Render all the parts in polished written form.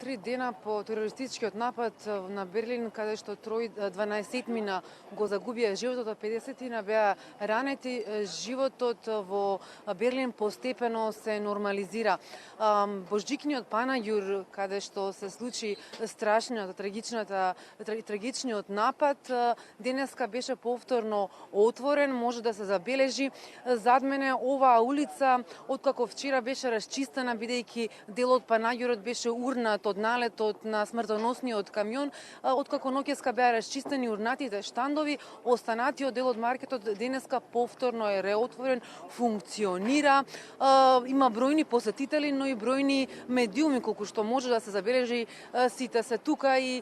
3 дена по терористичкиот напад на Берлин, каде што 12 го загубија животот, а 50 беа ранети. Животот во Берлин постепено се нормализира. Бождикниот панаѓур, каде што се случи трагичниот напад, денеска беше повторно отворен, може да се забележи. Зад мене оваа улица, откако вчера беше расчистена, бидејќи дел од панаѓурот беше урнат од налетот на смртоносниот камион, откако ноќеска беа расчистени урнатите штандови, останатиот дел од маркетот денеска повторно е реотворен, функционира. Има бројни посетители, но и бројни медиуми, колку што може да се забележи, сите се тука и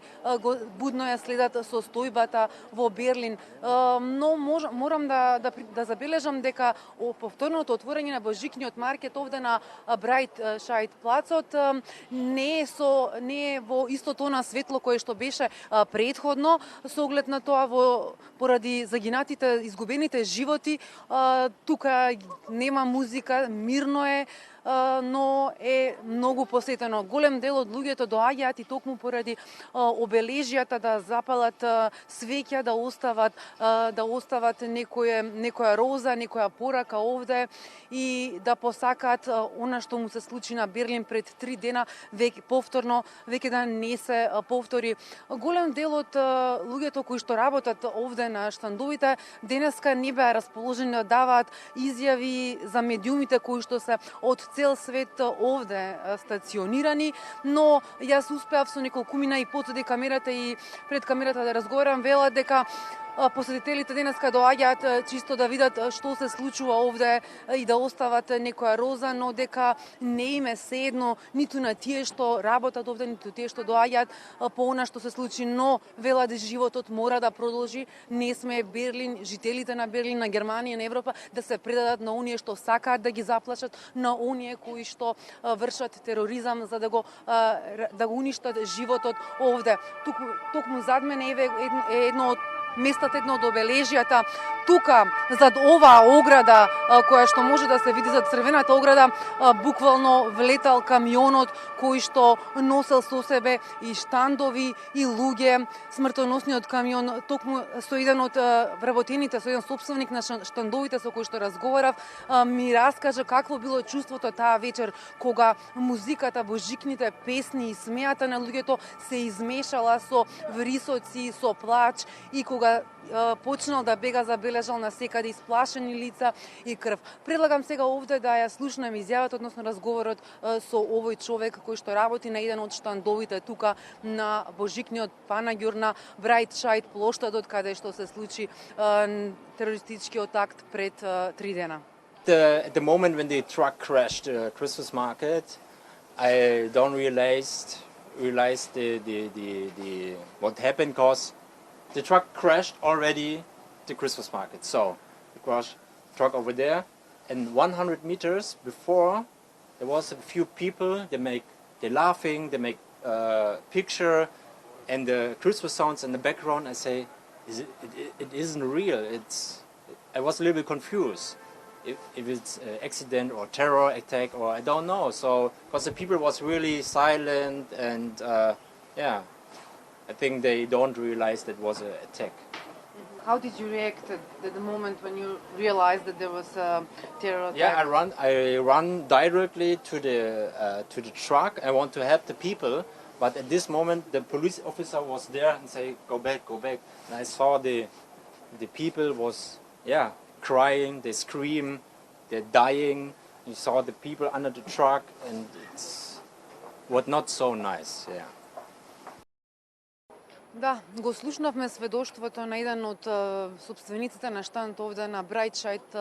будно ја следат состојбата во Берлин. Но морам да забележам дека повторното отворање на Божикниот маркет овде на Брайтшайд плацот не е во истото на светло кое што беше претходно, со оглед на тоа поради загинатите, изгубените животи. Тука нема музика, мирно е, но е многу посетено. Голем дел од луѓето доаѓаат и токму поради обележјата да запалат свеќа, да остават некоја роза, некоја порака овде и да посакаат она што му се случи на Берлин пред 3 дена повторно веќе да не се повтори. Голем дел од луѓето кои што работат овде на штандовите денеска не беа расположени да даваат изјави за медиумите кои што се од цел свет овде стационирани, но јас успеав со неколкумина и под камерата и пред камерата да разговарам, велат дека посетителите денеска доаѓаат чисто да видат што се случува овде и да остават некоја роза, но дека не им е седно ниту на тие што работат овде, ниту тие што доаѓаат по она што се случи, но велат животот мора да продолжи. Не сме Берлин, жителите на Берлин, на Германија, на Европа да се предадат на оние што сакаат да ги заплашат, на оние кои што вршат тероризам за да го уништат животот овде. Токму зад мене е едно од местата, едно од обележјата. Тука, зад оваа ограда, која што може да се види зад црвената ограда, буквално влетал камионот кој што носел со себе и штандови и луѓе. Смртоносниот камион, токму со еден од вработените, со еден сопственик на штандовите со кој што разговарав, ми раскажа какво било чувството таа вечер, кога музиката, божикните песни и смејата на луѓето се измешала со врисоци, со плач и кога почнал да бега, забележал на секаде исплашени лица и крв. Предлагам сега овде да ја слушнем изјавата, односно разговорот со овој човек кој што работи на еден од штандовите тука на Божикниот панаѓур на Брайтшайд плоштадот, каде што се случи терористичкиот акт пред 3 дена. At the moment when the truck crashed the Christmas market, I don't realize the what happened, because the truck crashed already the Christmas market. So the truck over there, and 100 meters before there was a few people. They're laughing, they make picture, and the Christmas sounds in the background. I say, it isn't real. I was a little bit confused if it's an accident or terror attack, or I don't know. So because the people was really silent, and I think they don't realize that was an attack. How did you react at the moment when you realized that there was a terror attack? Yeah, I run directly to the truck. I want to help the people, but at this moment the police officer was there and say, go back. And I saw the people was crying, they scream, they're dying. You saw the people under the truck, and it's was not so nice. Yeah. Да, го слушнавме сведоштвото на еден од собствениците на штанд овде на Брайтшайд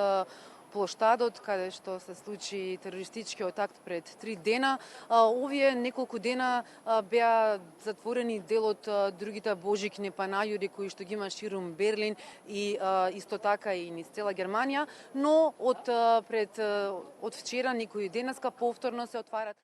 плоштадот, каде што се случи терористичкиот акт пред 3 дена. Овие неколку дена беа затворени дел од другите божикни панајури кои што ги има ширум Берлин и исто така и низ цела Германија, но од вчера некои денеска повторно се отварат